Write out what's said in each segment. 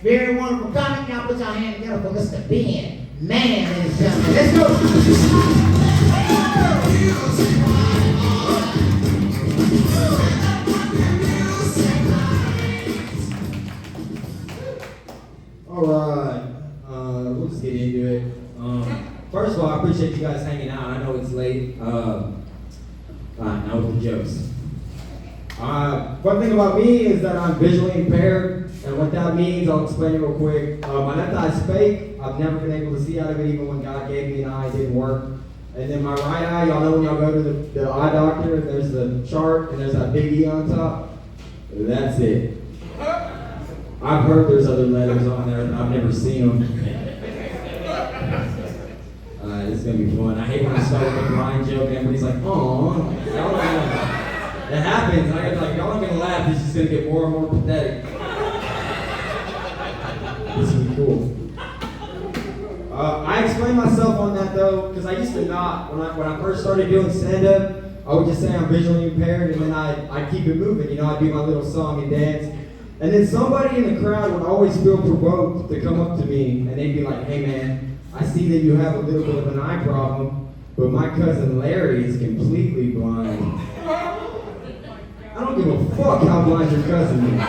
very wonderful comic. Y'all put your hand together for Mr. Ben. Man, ladies and gentlemen. Let's go. Alright, we'll just get into it. First of all, I appreciate you guys hanging out. I know it's late. Now with the jokes. One thing about me is that I'm visually impaired, and what that means, I'll explain it real quick. My left eye's fake. I've never been able to see out of it, even when God gave me an eye, it didn't work. And then my right eye, y'all know when y'all go to the eye doctor, there's the chart, and there's that big E on top. That's it. I've heard there's other letters on there, but I've never seen them. It's gonna be fun. I hate when I start with a crying joke and everybody's like, "Oh, it happens." I get like, y'all aren't gonna laugh. This is gonna get more and more pathetic. This will be cool. I explained myself on that though, because I used to not. When I first started doing stand-up, I would just say I'm visually impaired, and then I keep it moving. You know, I do my little song and dance. And then somebody in the crowd would always feel provoked to come up to me, and they'd be like, "Hey man, I see that you have a little bit of an eye problem, but my cousin Larry is completely blind." I don't give a fuck how blind your cousin is.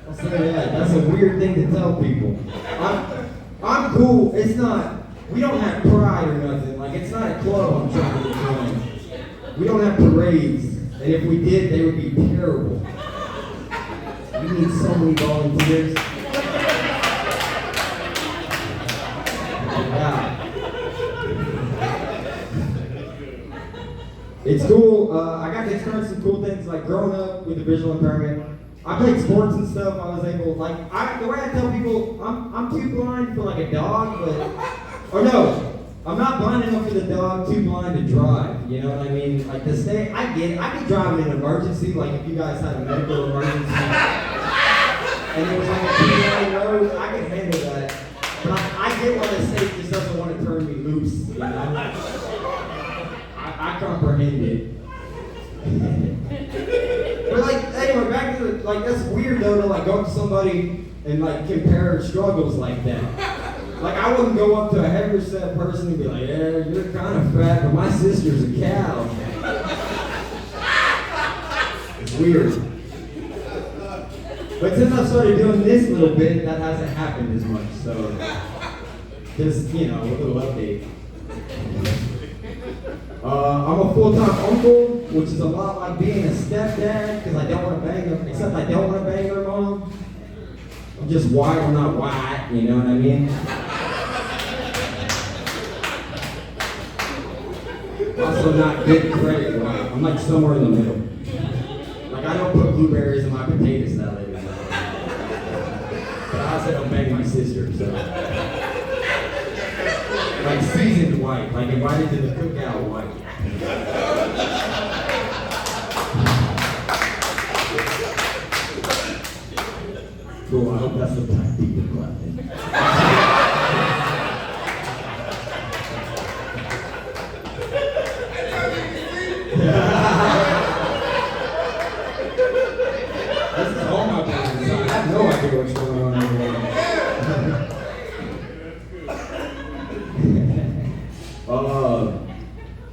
I'll say that. That's a weird thing to tell people. I'm cool. It's not, we don't have pride or nothing. Like, it's not a club I'm trying to join. We don't have parades, and if we did, they would be terrible. We need so many volunteers. Yeah. It's cool. I got to experience some cool things, like growing up with a visual impairment. I played sports and stuff. I was able, like, the way I tell people, I'm too blind for like a dog, or no, I'm not blind enough for the dog, too blind to drive. You know what I mean? Like I get it. I could drive in an emergency, like if you guys had a medical emergency, and it was like a two-lane road, I could handle that. But I get why the state just doesn't want to turn me loose. You know? I comprehend it. But like, anyway, back to the, like, that's weird though to like go up to somebody and like compare struggles like that. Like, I wouldn't go up to a heavier set person and be like, "Yeah, you're kind of fat, but my sister's a cow." It's weird. But since I've started doing this little bit, that hasn't happened as much. So, just, you know, a little update. I'm a full-time uncle, which is a lot like being a stepdad, because I don't want to bang her, except I don't want to bang her mom. I'm just white, I'm not white, you know what I mean? Also not good credit white. I'm like somewhere in the middle. Like, I don't put blueberries in my potato salad. But I also don't bang my sister, so. Like seasoned white, like invited to the cookout white. Cool, I hope that's the type people clapping. This is all my business. I have no idea what's going on over there.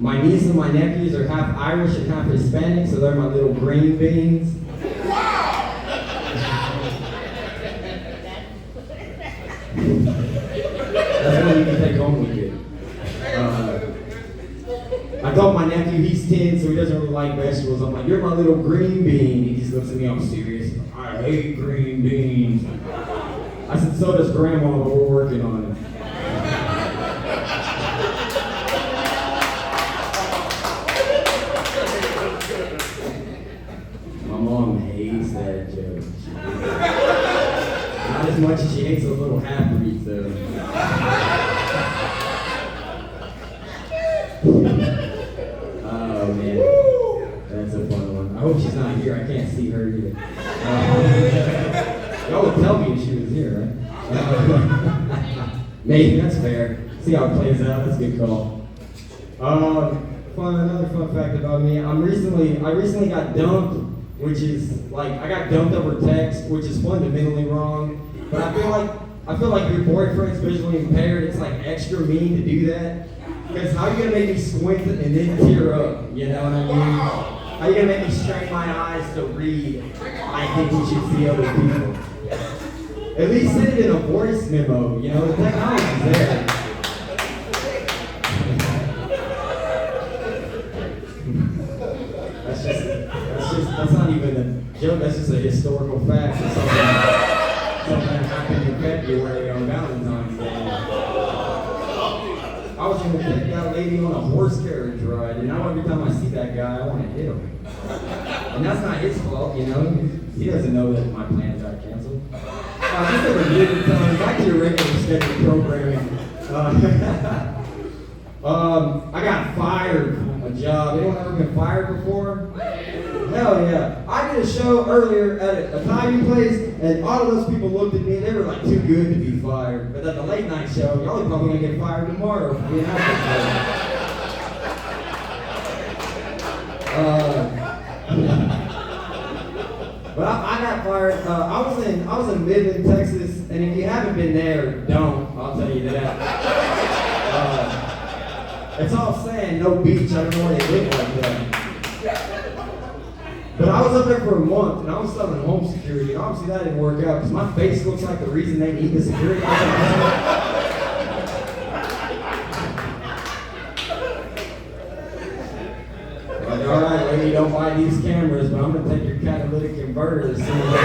My niece and my nephews are half Irish and half Hispanic, so they're my little green beans. That's what you can take home with you. I told my nephew he's 10, so he doesn't really like vegetables. I'm like, "You're my little green bean." He just looks at me, I'm serious. "I hate green beans." I said, "So does Grandma, but we're working on it." My mom hates that joke. Not as much as she hates those little half-breeds, though. Oh, man. That's a fun one. I hope she's not here. I can't see her either. Y'all would tell me if she was here, right? Maybe, that's fair. See how it plays out. That's a good call. Another fun fact about me. I recently got dumped which is like I got dumped over text, which is fundamentally wrong. But I feel like if your boyfriend's visually impaired, it's like extra mean to do that. Because how are you gonna make me squint and then tear up? You know what I mean? How are you gonna make me strain my eyes to read? I think we should see other people. At least send it in a voice memo. You know, the technology's there. That's not even a joke, that's just a historical fact. Something happened in February on Valentine's Day. I was going to take that lady on a horse carriage ride, and now every time I see that guy, I want to hit him. And that's not his fault, you know? He doesn't know that my plans got canceled. Just a review, back to your regular scheduled programming. I got fired from a job. Anyone ever been fired before? Hell yeah. I did a show earlier at a Italian place, and all of those people looked at me, they were like too good to be fired. But at the late night show, y'all are probably gonna get fired tomorrow for being out But I got fired. I was in Midland, Texas, and if you haven't been there, don't. I'll tell you that. It's all sand, no beach. I don't know why they live like that. But I was up there for a month, and I was selling home security, and obviously that didn't work out, because my face looks like the reason they need the security. Like, all right, lady, don't buy these cameras, but I'm going to take your catalytic converter as soon as I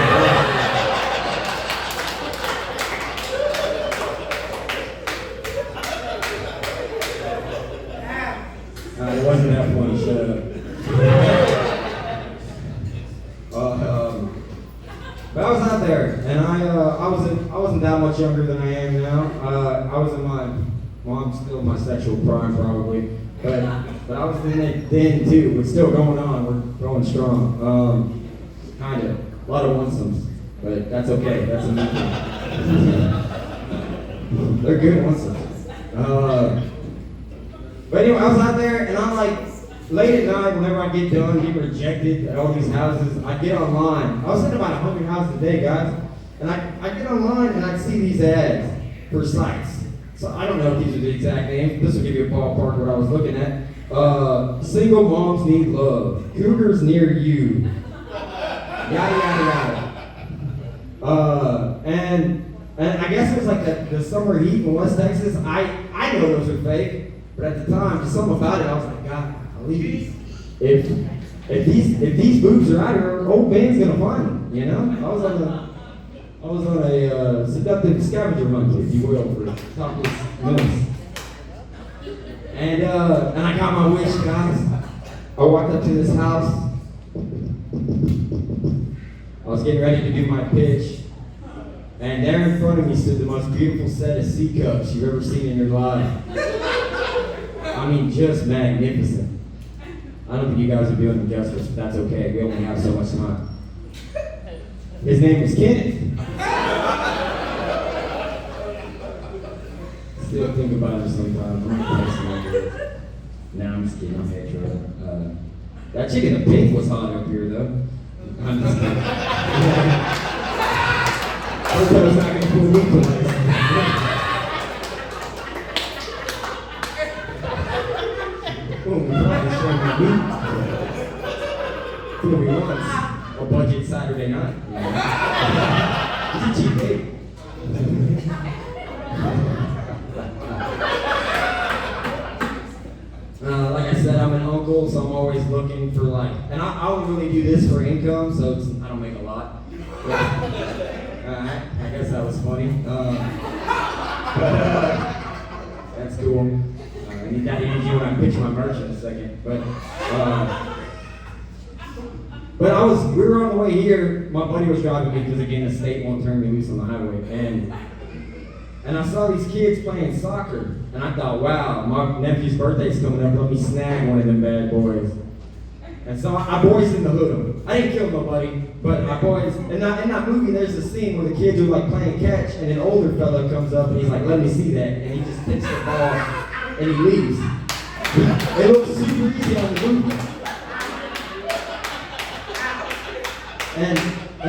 it wasn't that funny, shut up. But I was out there, and I wasn't that much younger than I am now. I was in I'm still in my sexual prime probably, but I was in it then too. It's still going on. We're going strong. Kind of. A lot of onesomes, but that's okay. That's a new thing. They're good onesomes. But anyway, I was out there, and I'm like, late at night, whenever I get done, get rejected at all these houses, I get online. I was in about 100 houses a day, guys. And I get online and I see these ads for sites. So I don't know if these are the exact names. This will give you a ballpark what I was looking at. Single moms need love. Cougars near you. Yada, yada, yada. And I guess it was like the summer heat in West Texas. I know those are fake. But at the time, just something about it, I was like, God, please. If these boobs are out here, old Ben's gonna find them, you know? I was on a seductive scavenger hunt, if you will, for topless minutes. And I got my wish, guys. I walked up to this house. I was getting ready to do my pitch. And there in front of me stood the most beautiful set of C cups you've ever seen in your life. I mean, just magnificent. I don't think you guys are doing them justice, but that's okay. We only have so much time. His name was Kenneth. Still think about him sometimes. Nah, I'm just kidding. I'm hetero. That chick in the pink was hot up here, though. I'm just kidding. I was not going to pull me tonight. Fool me once, a budget Saturday night. It's a cheap date. Like I said, I'm an uncle, so I'm always looking for and I don't really do this for income, so I don't make a lot. But, I guess that was funny. That's cool. I need that energy when I pitch my merch in a second. But we were on the way here. My buddy was driving me because again the state won't turn me loose on the highway, and I saw these kids playing soccer, and I thought, wow, my nephew's birthday's coming up. Let me snag one of them bad boys. And so I boys in the hood. I didn't kill nobody, but I boys. In that movie, there's a scene where the kids are like playing catch, and an older fella comes up and he's like, "Let me see that," and he just takes the ball and he leaves. It looks super easy on the movie. And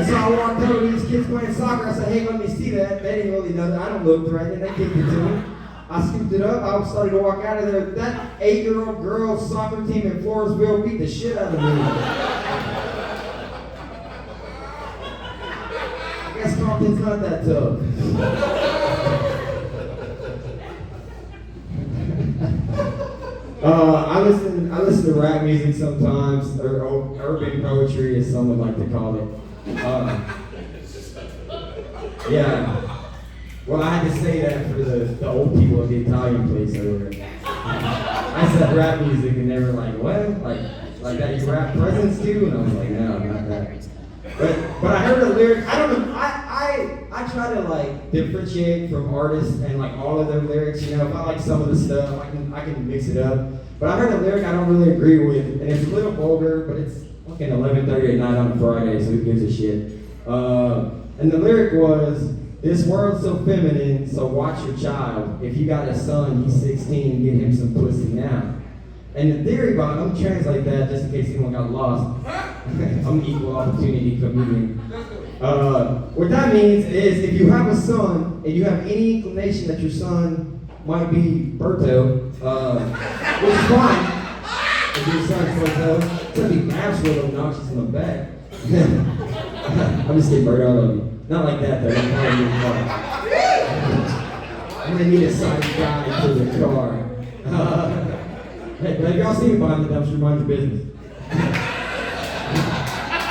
so I walked over to these kids playing soccer. I said, hey, let me see that. They didn't really know that. I don't look threatening. They kicked it to me. I scooped it up. I started to walk out of there. That 8-year-old girls soccer team in Floresville beat the shit out of me. I guess Compton's not that tough. I listen to rap music sometimes, or urban poetry, as some would like to call it. Yeah. Well, I had to say that for the old people at the Italian place over there. I said rap music, and they were like, "What? Like that you rap presents too?" And I was like, "No, not that." But I heard a lyric. I don't know. I try to like differentiate from artists and like all of their lyrics. You know, if I like some of the stuff, I can mix it up. But I heard a lyric I don't really agree with, and it's a little vulgar, but it's fucking 11:30 at night on a Friday, so who gives a shit? And the lyric was, "This world's so feminine, so watch your child. If you got a son, he's 16, get him some pussy now." And the theory behind it, I'm gonna translate that just in case anyone got lost. I'm an equal opportunity comedian. What that means is if you have a son and you have any inclination that your son might be Berto, which is fine. If your son's Berto, it's gonna be absolutely obnoxious in the back. I'm just kidding, Berto, I love you. Not like that though, I'm calling you I'm gonna need a side guy to the car. Hey, but if y'all see me behind the dumpster, mind your business.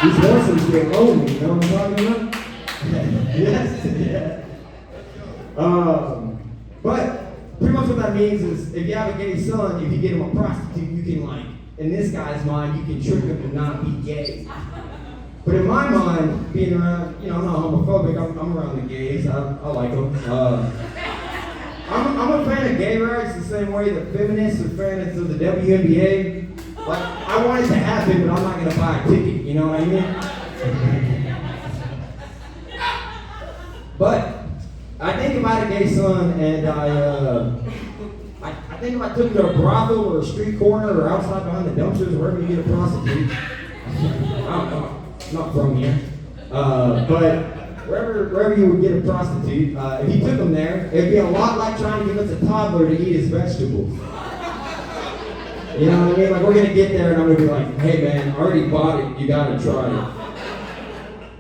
These horses get lonely, you know what I'm talking about? Yes, yeah. But pretty much what that means is if you have a gay son, if you get him a prostitute, you can like, in this guy's mind, you can trick him to not be gay. But in my mind, being around, you know, I'm not homophobic, I'm around the gays, I like them. I'm a fan of gay rights the same way that feminists are fans of the WNBA. Like, I want it to happen, but I'm not going to buy a ticket, you know what I mean? But I think if I had a gay son and I think if I took him to a brothel or a street corner or outside behind the dumpsters, wherever you get a prostitute, I don't know, I'm not from here, but wherever you would get a prostitute, if you took them there, it'd be a lot like trying to convince a toddler to eat his vegetables. You know what I mean? Like, we're gonna get there and I'm gonna be like, hey man, I already bought it, you gotta try it.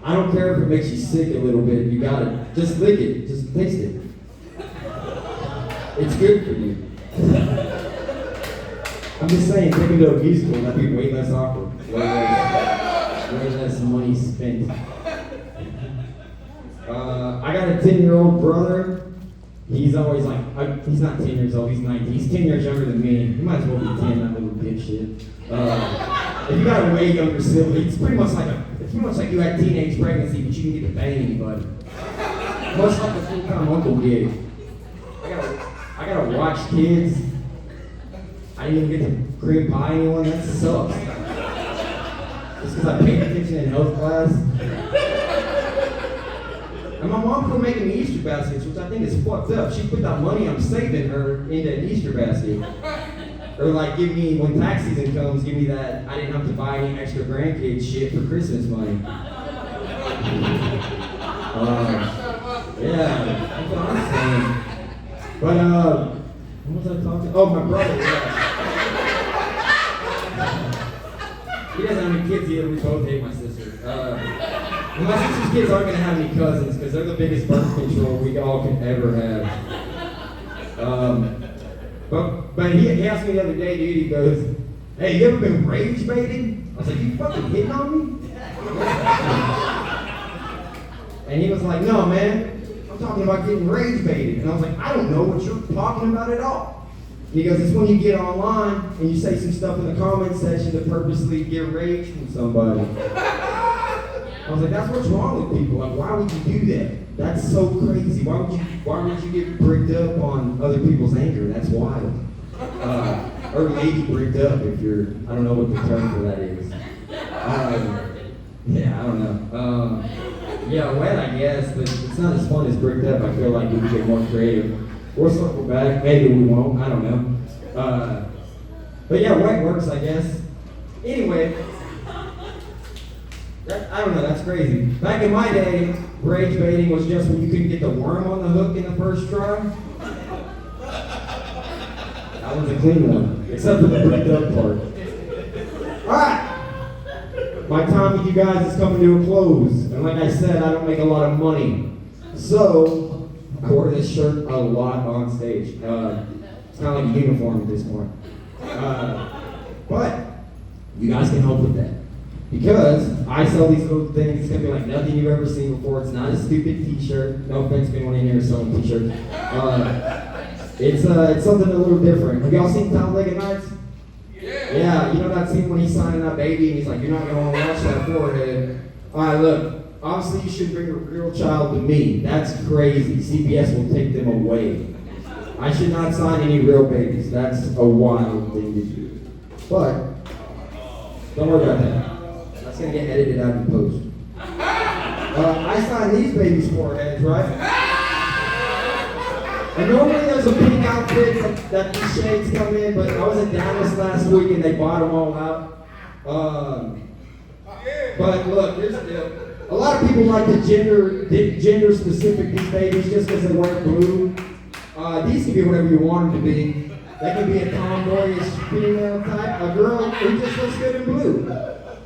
I don't care if it makes you sick a little bit, you gotta, just lick it, just taste it. It's good for you. I'm just saying, take it to a musical, that'd be way less awkward. Way less money spent. I got a 10-year-old brother. He's always like, he's not 10 years old, he's 19. He's 10 years younger than me. He might as well be 10, that little dipshit. If you got a way younger sibling, it's pretty much like you had teenage pregnancy, but you didn't get to bang anybody. Much like a full-time uncle gig. I gotta watch kids. I didn't even get to cream pie anyone, that sucks. Just because I paid attention in health class. And my mom quit making me Easter baskets, which I think is fucked up. She put that money I'm saving her into an Easter basket. Or like give me, when tax season comes, give me that I didn't have to buy any extra grandkids shit for Christmas money. Yeah, that's what I'm saying. But what was I talking? Oh, my brother, yeah. He doesn't have any kids either, we both hate my sister. My sister's kids aren't going to have any cousins because they're the biggest birth control we all could ever have. But he asked me the other day, dude, he goes, hey, you ever been rage baited? I was like, you fucking hitting on me? And he was like, no, man, I'm talking about getting rage baited. And I was like, I don't know what you're talking about at all. And he goes, it's when you get online and you say some stuff in the comment section to purposely get rage from somebody. I was like, that's what's wrong with people. Like, why would you do that? That's so crazy. Why would you get bricked up on other people's anger? That's wild. Or maybe bricked up if you're, I don't know what the term for that is. Yeah, I don't know. Yeah, wet, I guess, but it's not as fun as bricked up. I feel like we could get more creative. We'll circle back. Maybe we won't. I don't know. But yeah, wet works, I guess. Anyway. I don't know, that's crazy. Back in my day, rage baiting was just when you couldn't get the worm on the hook in the first try. That was a clean one, except for the bricked up part. Alright! My time with you guys is coming to a close. And like I said, I don't make a lot of money. So, I wore this shirt a lot on stage. It's kind of like a uniform at this point. But, you guys can help with that. Because I sell these little things, it's gonna be like nothing you've ever seen before. It's not a stupid t-shirt. No offense to anyone in here selling t-shirts. It's something a little different. Have y'all seen Tom Leggett Nights? Yeah, you know that scene when he's signing that baby and he's like, you're not gonna wanna watch that forehead. Alright, look, obviously you should bring a real child to me. That's crazy. CBS will take them away. I should not sign any real babies. That's a wild thing to do. But, don't worry about that. That's gonna get edited out in post. I signed these babies' foreheads, right? And normally there's a pink outfit that these shades come in, but I was in Dallas last week and they bought them all out. But look, here's the deal. A lot of people like to gender specific these babies just because they wear blue. These can be whatever you want them to be. They can be a tomboyish female type, a girl who just looks good in blue.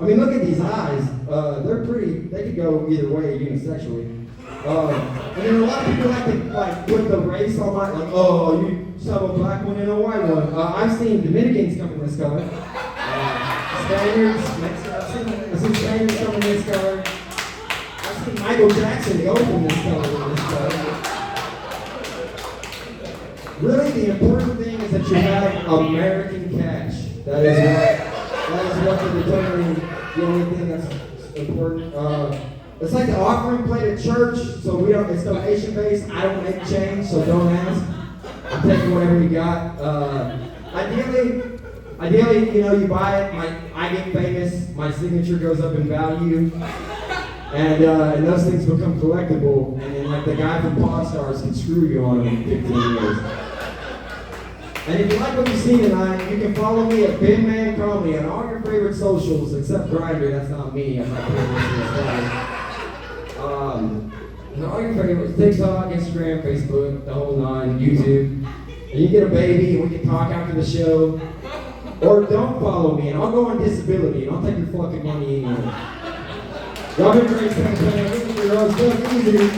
I mean, look at these eyes. They're pretty. They could go either way, unisexually. And then a lot of people like to put the race on my, like, oh, you just have a black one and a white one. I've seen Dominicans come in this color. Spaniards, I've seen Spaniards come in this color. I've seen Michael Jackson go from this color to this color. Really, the important thing is that you have American cash. That is what the determining, the only thing that's important. It's like the offering plate at church, so it's donation based. I don't make change, so don't ask. I'm taking whatever you got. Ideally, you buy it, I get famous, my signature goes up in value, and those things become collectible, and then like the guy from Pawn Stars can screw you on them in 15 years. And if you like what you see tonight, you can follow me at Ben Man Comedy on all your favorite socials, except Grindr. That's not me. I'm not putting this in the slide. All your favorites: TikTok, Instagram, Facebook, the whole nine, YouTube. And you get a baby, and we can talk after the show. Or don't follow me, and I'll go on disability, and I'll take your fucking money anyway. Y'all been great, thanks, man. This is your own stuff easy.